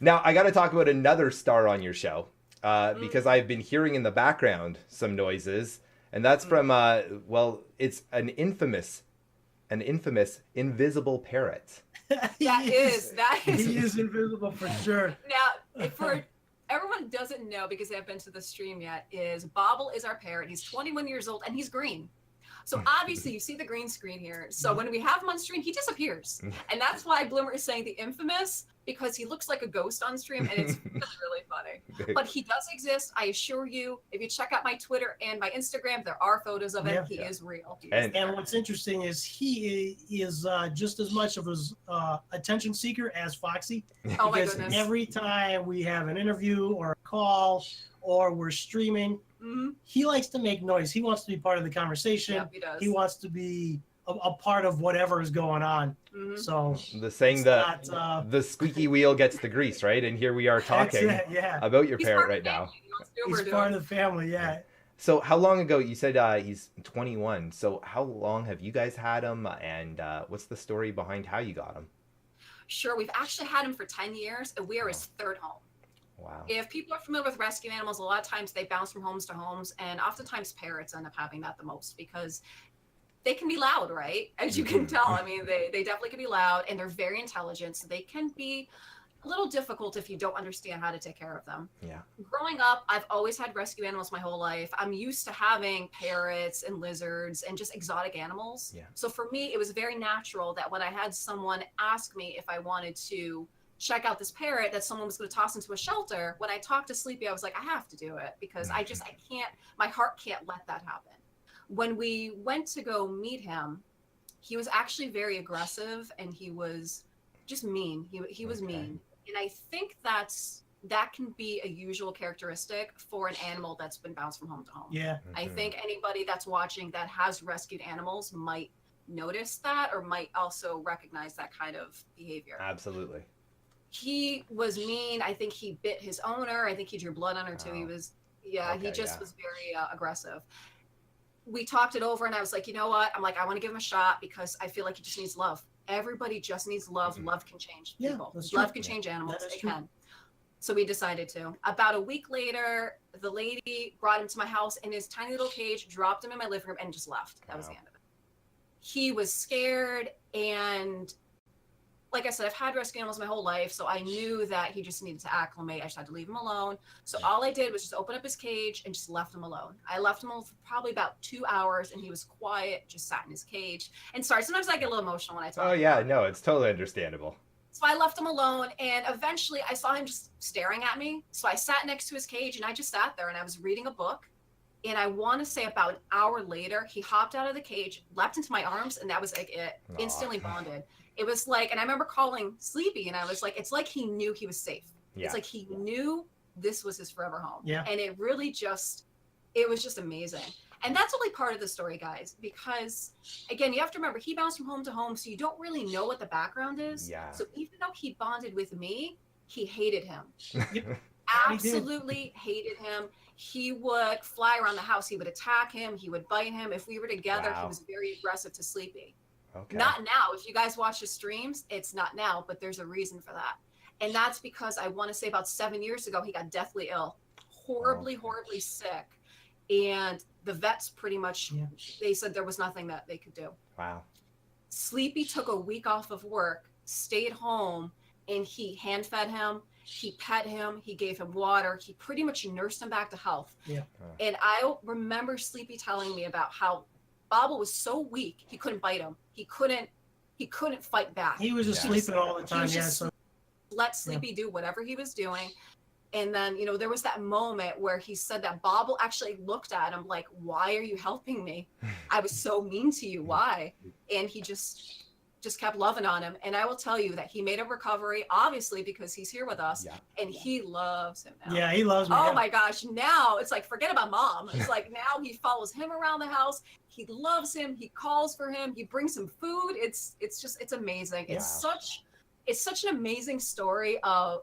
[SPEAKER 1] Now, I got to talk about another star on your show, because I've been hearing in the background some noises, and that's from, it's an infamous invisible parrot.
[SPEAKER 4] That is.
[SPEAKER 5] He is invisible for sure.
[SPEAKER 4] Now, for everyone who doesn't know, because they haven't been to the stream yet, is Bobble is our parrot. He's 21 years old, and he's green. So obviously you see the green screen here. So when we have him on stream, he disappears. And that's why Bloomer is saying the infamous, because he looks like a ghost on stream, and it's really funny. But he does exist. I assure you, if you check out my Twitter and my Instagram, there are photos of him. He is real.
[SPEAKER 5] And what's interesting is he is just as much of his attention seeker as Foxy.
[SPEAKER 4] Oh my
[SPEAKER 5] Because
[SPEAKER 4] goodness.
[SPEAKER 5] every time we have an interview or a call or we're streaming, he likes to make noise. He wants to be part of the conversation.
[SPEAKER 4] Yep, he does.
[SPEAKER 5] He wants to be a part of whatever is going on. So
[SPEAKER 1] The saying that the squeaky wheel gets the grease, right? And here we are talking about your parrot right now.
[SPEAKER 5] He's part of the family, yeah.
[SPEAKER 1] So how long ago, you said he's 21. So how long have you guys had him, and what's the story behind how you got him?
[SPEAKER 4] Sure, we've actually had him for 10 years, and we are his third home.
[SPEAKER 1] Wow.
[SPEAKER 4] If people are familiar with rescue animals, a lot of times they bounce from homes to homes, and oftentimes parrots end up having that the most, because they can be loud, right? As you can tell. I mean, they definitely can be loud, and they're very intelligent, so they can be a little difficult if you don't understand how to take care of them.
[SPEAKER 1] Yeah.
[SPEAKER 4] Growing up, I've always had rescue animals my whole life. I'm used to having parrots and lizards and just exotic animals.
[SPEAKER 1] Yeah.
[SPEAKER 4] So for me, it was very natural that when I had someone ask me if I wanted to check out this parrot that someone was going to toss into a shelter, when I talked to Sleepy, I was like, I have to do it, because I can't, my heart can't let that happen. When we went to go meet him, he was actually very aggressive, and he was just mean. He was mean. And I think that can be a usual characteristic for an animal that's been bounced from home to home.
[SPEAKER 5] Yeah.
[SPEAKER 4] I think anybody that's watching that has rescued animals might notice that, or might also recognize that kind of behavior.
[SPEAKER 1] Absolutely.
[SPEAKER 4] He was mean. I think he bit his owner. I think he drew blood on her too. He was, he just was very aggressive. We talked it over, and I was like, you know what? I'm like, I want to give him a shot, because I feel like he just needs love. Everybody just needs love. Love can change people. Love can change animals. It can. So we decided to. About a week later, the lady brought him to my house in his tiny little cage, dropped him in my living room, and just left. That was the end of it. He was scared, and like I said, I've had rescue animals my whole life, so I knew that he just needed to acclimate. I just had to leave him alone. So all I did was just open up his cage and just left him alone. I left him alone for probably about 2 hours, and he was quiet, just sat in his cage. And sorry, sometimes I get a little emotional when I talk.
[SPEAKER 1] Oh yeah, no, it's totally understandable.
[SPEAKER 4] So I left him alone, and eventually I saw him just staring at me. So I sat next to his cage, and I just sat there, and I was reading a book. And I want to say about an hour later, he hopped out of the cage, leapt into my arms, and that was like it.
[SPEAKER 1] Aw.
[SPEAKER 4] Instantly bonded. It was like, and I remember calling Sleepy, and I was like, it's like he knew he was safe.
[SPEAKER 1] Yeah.
[SPEAKER 4] It's like he knew this was his forever home.
[SPEAKER 5] Yeah.
[SPEAKER 4] And it really just, it was just amazing. And that's only part of the story, guys, because again, you have to remember he bounced from home to home, so you don't really know what the background is.
[SPEAKER 1] Yeah.
[SPEAKER 4] So even though he bonded with me, he hated him.
[SPEAKER 5] Yep.
[SPEAKER 4] Absolutely hated him. He would fly around the house. He would attack him. He would bite him. If we were together,
[SPEAKER 1] Wow.
[SPEAKER 4] he was very aggressive to Sleepy.
[SPEAKER 1] Okay.
[SPEAKER 4] Not now. If you guys watch the streams, it's not now, but there's a reason for that. And that's because I want to say about 7 years ago, he got deathly ill, horribly,
[SPEAKER 1] Okay.
[SPEAKER 4] horribly sick. And the vets pretty much,
[SPEAKER 5] Yeah.
[SPEAKER 4] they said there was nothing that they could do.
[SPEAKER 1] Wow.
[SPEAKER 4] Sleepy took a week off of work, stayed home, and he hand fed him. He pet him. He gave him water. He pretty much nursed him back to health.
[SPEAKER 5] Yeah.
[SPEAKER 4] And I remember Sleepy telling me about how Bobble was so weak he couldn't bite him. He couldn't fight back.
[SPEAKER 5] He was just
[SPEAKER 1] Yeah.
[SPEAKER 5] sleeping all the
[SPEAKER 4] He
[SPEAKER 5] time.
[SPEAKER 4] was
[SPEAKER 5] Yeah.
[SPEAKER 4] just
[SPEAKER 5] So
[SPEAKER 4] let Sleepy do whatever he was doing. And then, you know, there was that moment where he said that Bobble actually looked at him like, why are you helping me? I was so mean to you. Why? And he just kept loving on him. And I will tell you that he made a recovery, obviously, because he's here with us.
[SPEAKER 1] Yeah.
[SPEAKER 4] And he loves him now.
[SPEAKER 5] yeah, he loves me.
[SPEAKER 4] Oh
[SPEAKER 5] Yeah.
[SPEAKER 4] my gosh. Now it's like, forget about mom. It's like now he follows him around the house. He loves him. He calls for him. He brings him food. It's amazing. It's such an amazing story of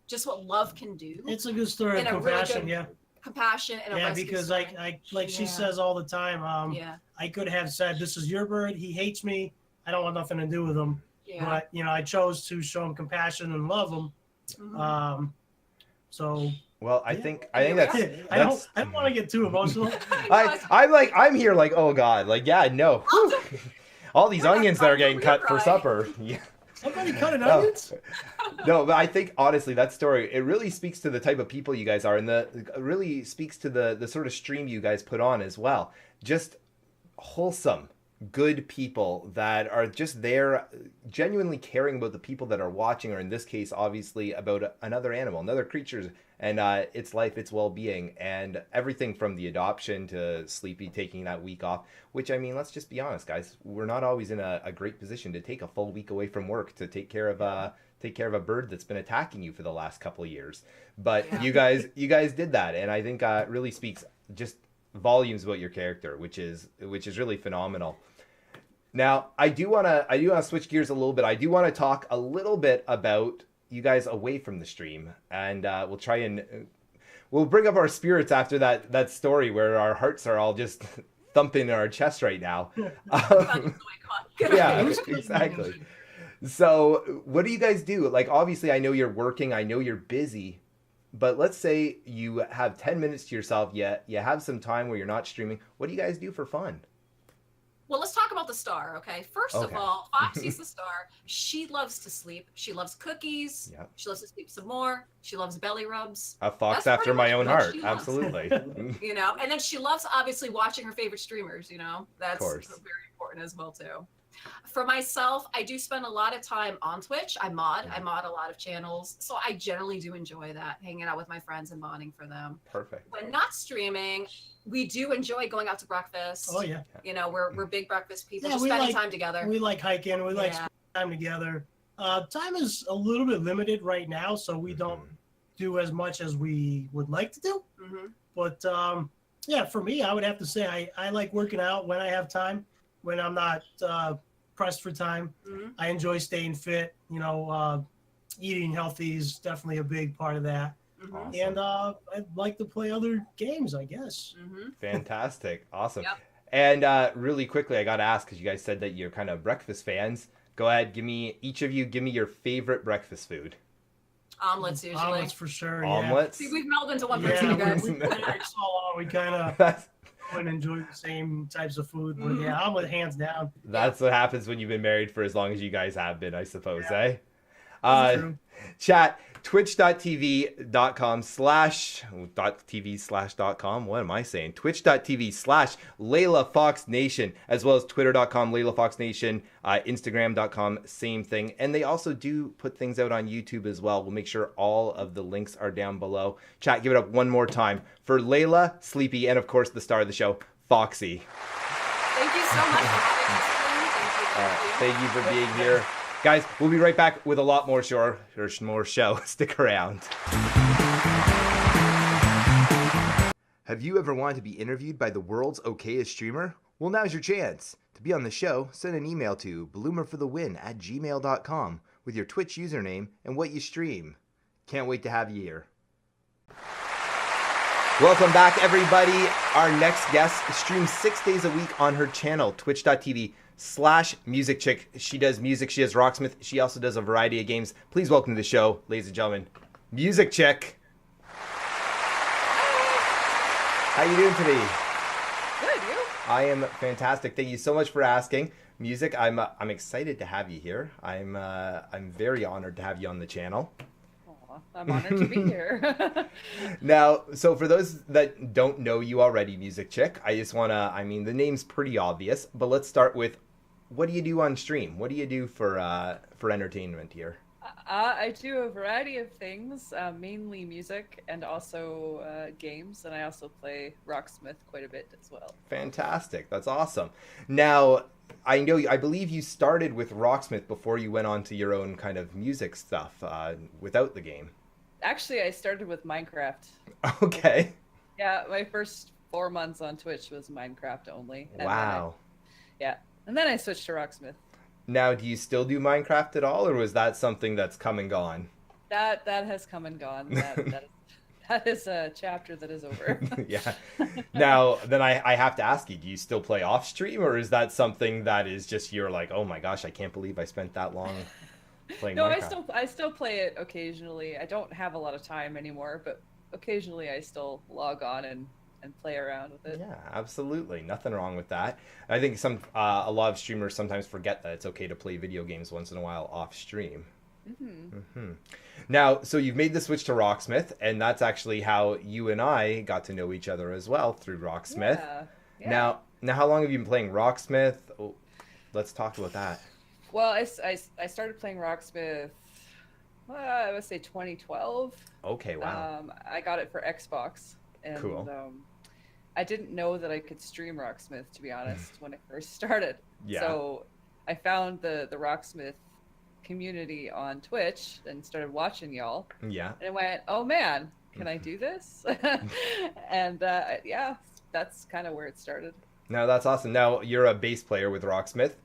[SPEAKER 4] just what love can do.
[SPEAKER 5] It's a good story of
[SPEAKER 4] And a really
[SPEAKER 5] compassion.
[SPEAKER 4] good
[SPEAKER 5] yeah.
[SPEAKER 4] Compassion and a
[SPEAKER 5] Yeah,
[SPEAKER 4] rescue
[SPEAKER 5] because
[SPEAKER 4] story.
[SPEAKER 5] like she
[SPEAKER 4] Yeah.
[SPEAKER 5] says all the time,
[SPEAKER 4] yeah.
[SPEAKER 5] I could have said, "This is your bird. He hates me. I don't want nothing to do with him."
[SPEAKER 4] Yeah.
[SPEAKER 5] But I chose to show him compassion and love him.
[SPEAKER 4] Mhm.
[SPEAKER 5] So
[SPEAKER 1] Well, I
[SPEAKER 5] Yeah.
[SPEAKER 1] think
[SPEAKER 4] Yeah.
[SPEAKER 1] that's
[SPEAKER 5] I don't want to get too emotional.
[SPEAKER 1] I'm oh God, like, yeah, no. Whew. All these
[SPEAKER 4] We're not
[SPEAKER 1] onions that are
[SPEAKER 4] crying,
[SPEAKER 1] getting
[SPEAKER 4] we're
[SPEAKER 1] cut for
[SPEAKER 4] crying.
[SPEAKER 1] supper. Yeah.
[SPEAKER 5] Somebody cutting
[SPEAKER 1] No.
[SPEAKER 5] onions?
[SPEAKER 1] No, but I think honestly that story, it really speaks to the type of people you guys are, and it really speaks to the sort of stream you guys put on as well. Just wholesome, good people that are just there genuinely caring about the people that are watching, or in this case obviously about another animal, another creature, and its life, its well-being, and everything from the adoption to Sleepy taking that week off, which, I mean, let's just be honest, guys, we're not always in a great position to take a full week away from work to take care of a bird that's been attacking you for the last couple of years. But
[SPEAKER 4] Yeah.
[SPEAKER 1] you guys did that, and I think it really speaks just volumes about your character, which is really phenomenal. Now, I do want to switch gears a little bit. I do want to talk a little bit about you guys away from the stream, and we'll bring up our spirits after that story where our hearts are all just thumping in our chest right now. Yeah, exactly. So what do you guys do? Like, obviously I know you're working, I know you're busy, but let's say you have 10 minutes to yourself, yet you have some time where you're not streaming. What do you guys do for fun?
[SPEAKER 4] Well, let's talk about the star, okay? First
[SPEAKER 1] Okay.
[SPEAKER 4] of all, Foxy's the star. She loves to sleep. She loves cookies.
[SPEAKER 1] Yep.
[SPEAKER 4] She loves to sleep some more. She loves belly rubs.
[SPEAKER 1] A fox
[SPEAKER 4] That's
[SPEAKER 1] after
[SPEAKER 4] pretty
[SPEAKER 1] my
[SPEAKER 4] much
[SPEAKER 1] own
[SPEAKER 4] what
[SPEAKER 1] heart.
[SPEAKER 4] she loves.
[SPEAKER 1] Absolutely.
[SPEAKER 4] You know, and then she loves obviously watching her favorite streamers, you know. That's
[SPEAKER 1] course.
[SPEAKER 4] very important as well too. For myself, I do spend a lot of time on Twitch. I mod a lot of channels. So I generally do enjoy that, hanging out with my friends and modding for them.
[SPEAKER 1] Perfect.
[SPEAKER 4] When not streaming, we do enjoy going out to breakfast.
[SPEAKER 5] Oh yeah.
[SPEAKER 4] You know, we're big breakfast people,
[SPEAKER 5] Yeah,
[SPEAKER 4] just
[SPEAKER 5] we
[SPEAKER 4] spending
[SPEAKER 5] like-
[SPEAKER 4] time together.
[SPEAKER 5] We like hiking. We like
[SPEAKER 4] Yeah.
[SPEAKER 5] spending time together. Time is a little bit limited right now, so we don't do as much as we would like to do.
[SPEAKER 4] hmm
[SPEAKER 5] But yeah, for me, I would have to say I like working out when I have time, when I'm not pressed for time.
[SPEAKER 4] hmm
[SPEAKER 5] I enjoy staying fit. Eating healthy is definitely a big part of that.
[SPEAKER 4] hmm
[SPEAKER 1] Awesome.
[SPEAKER 5] And I'd like to play other games, I guess.
[SPEAKER 4] hmm
[SPEAKER 1] Fantastic. Awesome.
[SPEAKER 4] Yep.
[SPEAKER 1] And really quickly, I got to ask, because you guys said that you're kind of breakfast fans. Go ahead, each of you give me your favorite breakfast food.
[SPEAKER 4] Omelets usually.
[SPEAKER 5] Omelets for sure.
[SPEAKER 1] Omelets?
[SPEAKER 4] See, we've melded into one
[SPEAKER 5] Yeah,
[SPEAKER 4] person, you
[SPEAKER 5] yeah
[SPEAKER 4] guys.
[SPEAKER 5] we so long. We kind of
[SPEAKER 1] That's
[SPEAKER 5] wouldn't enjoy the same types of food, but
[SPEAKER 4] Mhm.
[SPEAKER 5] yeah, omelet hands down.
[SPEAKER 1] what happens when you've been married for as long as you guys have been, I suppose, eh?
[SPEAKER 5] True.
[SPEAKER 1] Chat, twitch.tv/.com. What am I saying? Twitch.tv/LeilaFoxNation, as well as twitter.com, LeilaFoxNation, Instagram.com, same thing. And they also do put things out on YouTube as well. We'll make sure all of the links are down below. Chat, give it up one more time for Leila, Sleepy, and of course the star of the show, Foxy.
[SPEAKER 4] Thank you so much for having us.
[SPEAKER 1] Thank you for being here. Guys, we'll be right back with a lot more show. Stick around. Have you ever wanted to be interviewed by the world's okayest streamer? Well, now's your chance. To be on the show, send an email to bloomerforthewin@gmail.com with your Twitch username and what you stream. Can't wait to have you here. Welcome back, everybody. Our next guest streams 6 days a week on her channel, twitch.tv/Muzicchik. She does music, she does Rocksmith, she also does a variety of games. Please welcome to the show, ladies and gentlemen, Muzicchik. How you doing today?
[SPEAKER 6] Good, you?
[SPEAKER 1] I am fantastic. Thank you so much for asking. Music, I'm excited to have you here. I'm very honored to have you on the channel.
[SPEAKER 6] I'm honored to be here.
[SPEAKER 1] Now, so for those that don't know you already, Muzicchik, I just want to, the name's pretty obvious, but let's start with, what do you do on stream? What do you do for entertainment here?
[SPEAKER 6] I do a variety of things, mainly music and also games, and I also play Rocksmith quite a bit as well.
[SPEAKER 1] Fantastic. That's awesome. Now, I believe you started with Rocksmith before you went on to your own kind of music stuff without the game.
[SPEAKER 6] Actually, I started with Minecraft.
[SPEAKER 1] Okay.
[SPEAKER 6] Yeah, my first 4 months on Twitch was Minecraft only. And
[SPEAKER 1] wow.
[SPEAKER 6] And then I switched to Rocksmith.
[SPEAKER 1] Now, do you still do Minecraft at all, or was that something that's come and gone?
[SPEAKER 6] That has come and gone. That is a chapter that is over.
[SPEAKER 1] Yeah. Now, then I have to ask you, do you still play off stream, or is that something that is just you're like, oh my gosh, I can't believe I spent that long playing Minecraft?
[SPEAKER 6] No, I still play it occasionally. I don't have a lot of time anymore, but occasionally I still log on and play around with it.
[SPEAKER 1] Yeah, absolutely. Nothing wrong with that. I think a lot of streamers sometimes forget that it's okay to play video games once in a while off stream. Now, so you've made the switch to Rocksmith, and that's actually how you and I got to know each other as well, through Rocksmith.
[SPEAKER 6] Yeah.
[SPEAKER 1] Now, how long have you been playing Rocksmith? Oh, let's talk about that.
[SPEAKER 6] Well, I started playing Rocksmith, I would say 2012.
[SPEAKER 1] Okay, wow.
[SPEAKER 6] I got it for Xbox. And,
[SPEAKER 1] cool.
[SPEAKER 6] I didn't know that I could stream Rocksmith, to be honest, when it first started.
[SPEAKER 1] Yeah.
[SPEAKER 6] So I found the Rocksmith community on Twitch and started watching y'all.
[SPEAKER 1] Yeah.
[SPEAKER 6] And I went, oh man, can I do this? And yeah, that's kind of where it started.
[SPEAKER 1] No, that's awesome. Now, you're a bass player with Rocksmith.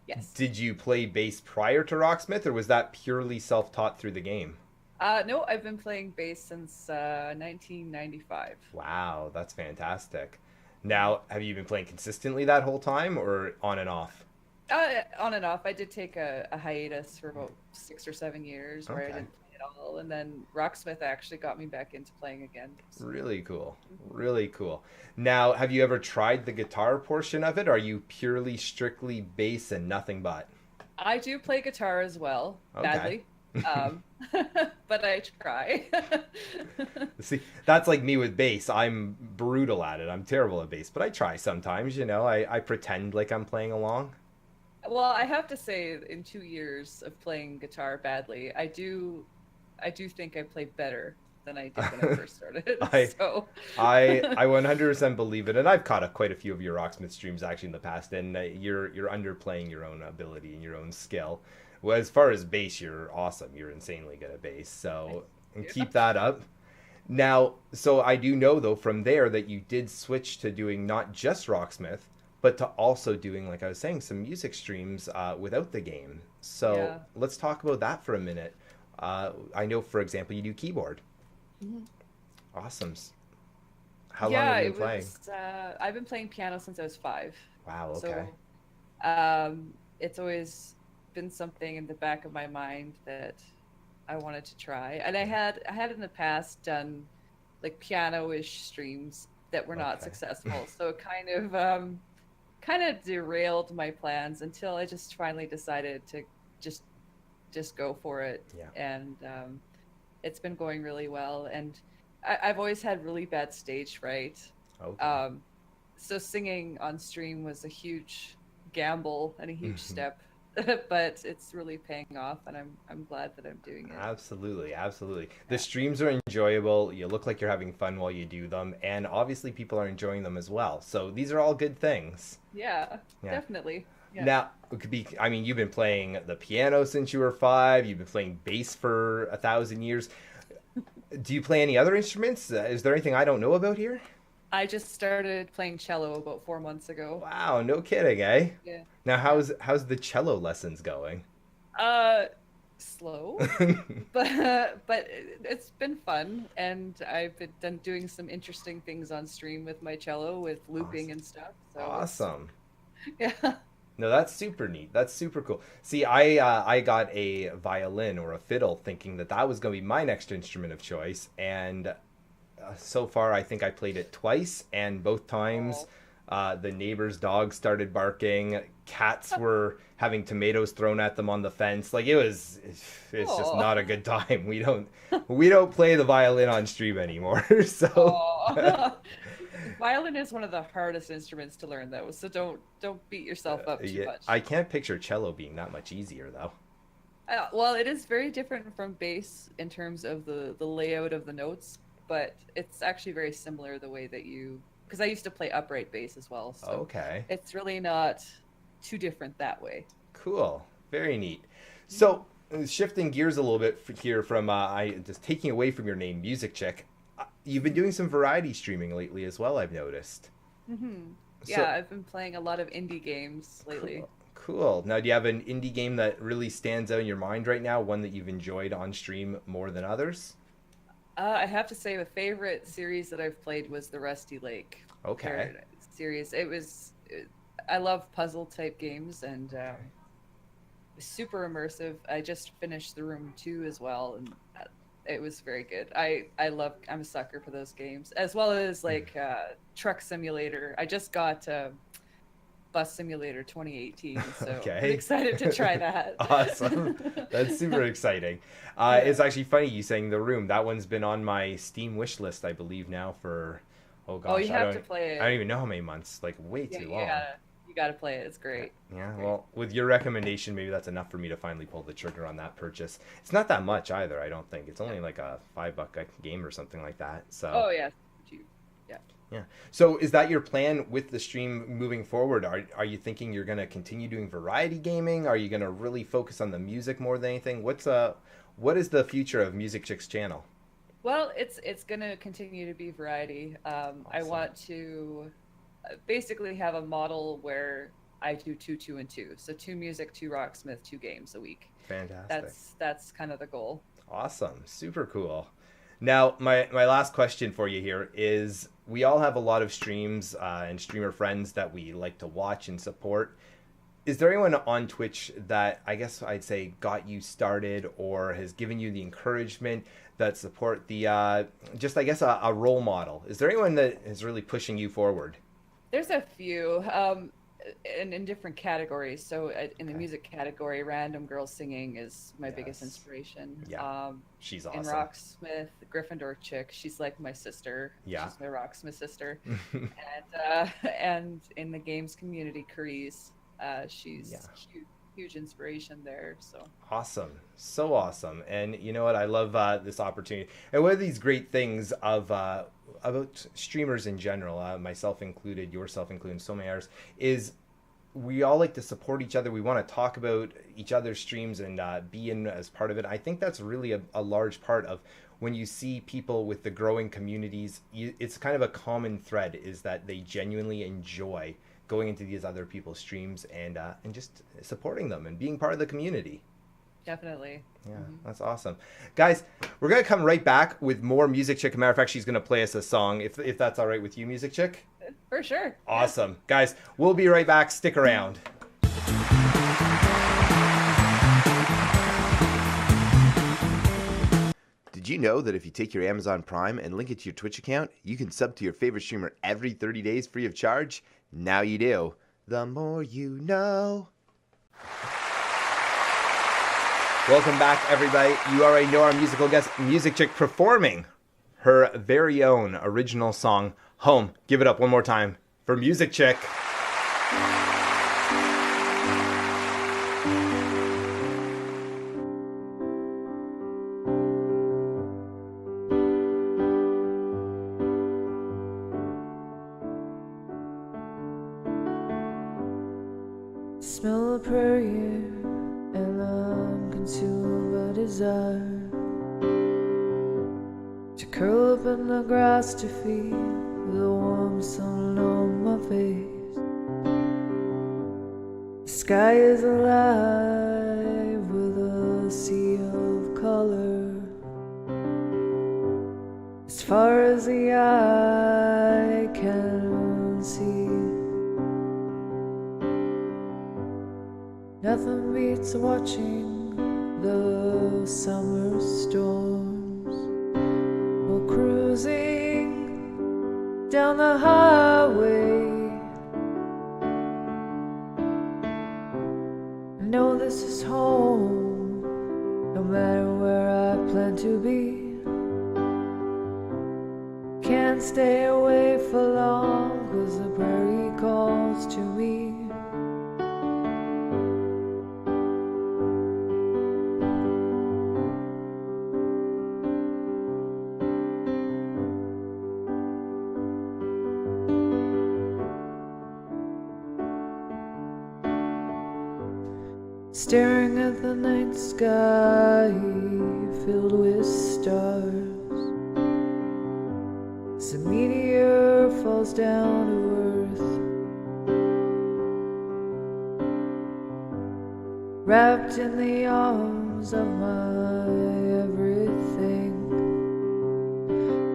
[SPEAKER 6] Yes.
[SPEAKER 1] Did you play bass prior to Rocksmith, or was that purely self-taught through the game?
[SPEAKER 6] No, I've been playing bass since 1995.
[SPEAKER 1] Wow, that's fantastic. Now, have you been playing consistently that whole time, or on and off?
[SPEAKER 6] On and off. I did take a hiatus for about 6 or 7 years where I didn't play at all, and then Rocksmith actually got me back into playing again. So.
[SPEAKER 1] Really cool. Really cool. Now, have you ever tried the guitar portion of it? Or are you purely, strictly bass and nothing but?
[SPEAKER 6] I do play guitar as well, badly. But I try.
[SPEAKER 1] See, that's like me with bass. I'm brutal at it. I'm terrible at bass, but I try sometimes, I pretend like I'm playing along.
[SPEAKER 6] Well, I have to say, in 2 years of playing guitar badly, I do think I play better than I did when I first started.
[SPEAKER 1] I 100% believe it, and I've caught quite a few of your Rocksmith streams actually in the past, and you're underplaying your own ability and your own skill. Well, as far as bass, you're awesome. You're insanely good at bass, so keep that up. Now, so I do know though from there that you did switch to doing not just Rocksmith, but to also doing, like I was saying, some music streams without the game. So let's talk about that for a minute. I know, for example, you do keyboard. Awesome. How long have you been playing?
[SPEAKER 6] I've been playing piano since I was 5.
[SPEAKER 1] Wow, okay.
[SPEAKER 6] So it's always been something in the back of my mind that I wanted to try. And I had in the past done like piano-ish streams that were not successful. So it kind of derailed my plans until I just finally decided to just just go for it.
[SPEAKER 1] Yeah.
[SPEAKER 6] And it's been going really well. And I've always had really bad stage fright.
[SPEAKER 1] Okay.
[SPEAKER 6] So singing on stream was a huge gamble and a huge step, but it's really paying off, and I'm glad that I'm doing it.
[SPEAKER 1] Absolutely, absolutely. The streams are enjoyable. You look like you're having fun while you do them, and obviously people are enjoying them as well. So these are all good things.
[SPEAKER 6] Yeah. Definitely. Yeah.
[SPEAKER 1] Now, it could be. I mean, you've been playing the piano since you were 5. You've been playing bass for 1,000 years. Do you play any other instruments? Is there anything I don't know about here?
[SPEAKER 6] I just started playing cello about 4 months ago.
[SPEAKER 1] Wow, no kidding, eh?
[SPEAKER 6] Yeah.
[SPEAKER 1] Now, how's the cello lessons going?
[SPEAKER 6] Slow, but it's been fun, and I've been doing some interesting things on stream with my cello, with looping and stuff. So
[SPEAKER 1] Awesome.
[SPEAKER 6] Yeah.
[SPEAKER 1] No, that's super neat. That's super cool. See, I got a violin or a fiddle thinking that was going to be my next instrument of choice, and so far I think I played it twice, and both times the neighbor's dog started barking. Cats were having tomatoes thrown at them on the fence. Like it's just not a good time. We don't play the violin on stream anymore. So
[SPEAKER 6] violin is one of the hardest instruments to learn, though, so don't beat yourself up too much.
[SPEAKER 1] I can't picture cello being that much easier, though.
[SPEAKER 6] Well, it is very different from bass in terms of the layout of the notes, but it's actually very similar the way that because I used to play upright bass as well, so
[SPEAKER 1] okay,
[SPEAKER 6] it's really not too different that way.
[SPEAKER 1] Cool, very neat. So shifting gears a little bit here from just taking away from your name, Muzicchik. You've been doing some variety streaming lately as well, I've noticed.
[SPEAKER 6] Yeah, I've been playing a lot of indie games lately.
[SPEAKER 1] Cool. Now, do you have an indie game that really stands out in your mind right now? One that you've enjoyed on stream more than others?
[SPEAKER 6] I have to say, the favorite series that I've played was the Rusty Lake series. I love puzzle type games, and super immersive. I just finished The Room 2 as well, and it was very good. I'm a sucker for those games, as well as like Truck Simulator. I just got Bus Simulator 2018, so I'm excited to try that.
[SPEAKER 1] Awesome. That's super exciting. It's actually funny you saying The Room. That one's been on my Steam wish list, I believe, now for, oh gosh,
[SPEAKER 6] you have to play it.
[SPEAKER 1] I don't even know how many months, like way too long.
[SPEAKER 6] You gotta play it. It's great.
[SPEAKER 1] Yeah, well, with your recommendation, maybe that's enough for me to finally pull the trigger on that purchase. It's not that much either, I don't think. It's only like a $5 game or something like that. So.
[SPEAKER 6] Oh yeah.
[SPEAKER 1] Yeah. So is that your plan with the stream moving forward? Are you thinking you're going to continue doing variety gaming? Are you going to really focus on the music more than anything? What is the future of Muzicchik's channel?
[SPEAKER 6] Well, it's going to continue to be variety.
[SPEAKER 1] Awesome.
[SPEAKER 6] I want to basically have a model where I do 2, 2, and 2. So 2 music, 2 rocksmith, 2 games a week.
[SPEAKER 1] Fantastic.
[SPEAKER 6] That's kind of the goal.
[SPEAKER 1] Awesome. Super cool. Now, my last question for you here is, we all have a lot of streams and streamer friends that we like to watch and support. Is there anyone on Twitch that I guess I'd say got you started or has given you the encouragement that support the, just I guess a role model? Is there anyone that is really pushing you forward?
[SPEAKER 6] There's a few. In different categories. So in the music category, Random Girl Singing is my biggest inspiration.
[SPEAKER 1] Yeah, she's awesome.
[SPEAKER 6] In Rocksmith, Gryffindor Chick, she's like my sister.
[SPEAKER 1] Yeah.
[SPEAKER 6] She's my Rocksmith sister. And in the games community, Carice, she's huge inspiration there. So
[SPEAKER 1] awesome. So awesome. And you know what? I love this opportunity. And one of these great things about streamers in general, myself included, yourself included, so many others, is we all like to support each other. We want to talk about each other's streams and be in as part of it. I think that's really a large part of when you see people with the growing communities. It's kind of a common thread is that they genuinely enjoy going into these other people's streams and just supporting them and being part of the community.
[SPEAKER 6] Definitely.
[SPEAKER 1] Yeah, that's awesome. Guys, we're going to come right back with more Muzicchik. Matter of fact, she's going to play us a song, if that's all right with you, Muzicchik.
[SPEAKER 6] For sure.
[SPEAKER 1] Awesome. Yeah. Guys, we'll be right back. Stick around. Did you know that if you take your Amazon Prime and link it to your Twitch account, you can sub to your favorite streamer every 30 days free of charge? Now you do. The more you know. Welcome back, everybody. You already know our musical guest, Muzicchik, performing her very own original song, Home. Give it up one more time for Muzicchik.
[SPEAKER 7] Smell the prairie air, and I'm consumed by desire to curl up in the grass to feel the warm sun on my face. The sky is alive with a sea of color. As far as the eye can see, nothing beats watching the summer storms while cruising down the highway. I know this is home, no matter where I plan to be. Can't stay away for long, 'cause the prairie calls to me. Staring at the night sky filled with stars, as a meteor falls down to earth, wrapped in the arms of my everything,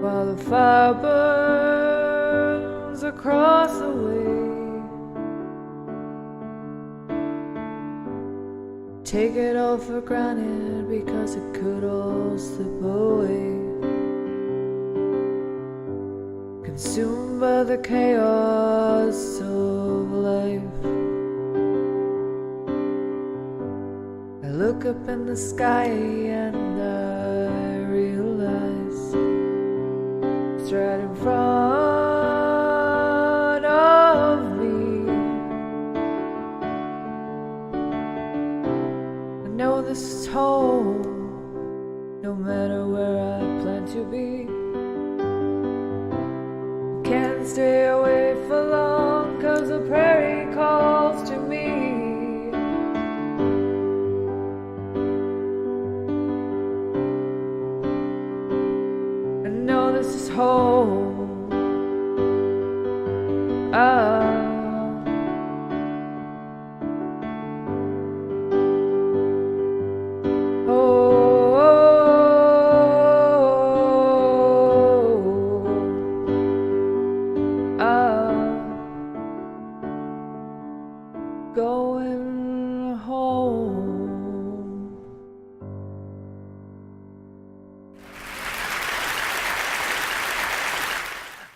[SPEAKER 7] while the fire burns across the way. Take it all for granted because it could all slip away, consumed by the chaos of life. I look up in the sky and I realize it's right in front of me. I know this is home, no matter where I plan to be. Can't stay away for long, 'cause the prairie calls to me. I know this is home. Going home.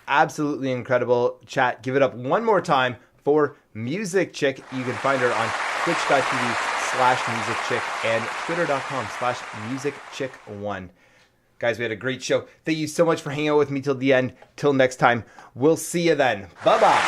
[SPEAKER 1] Absolutely incredible. Chat, give it up one more time for Muzicchik. You can find her on twitch.tv/Muzicchik and twitter.com/Muzicchik1. Guys, we had a great show. Thank you so much for hanging out with me till the end. Till next time, we'll see you then. Bye-bye.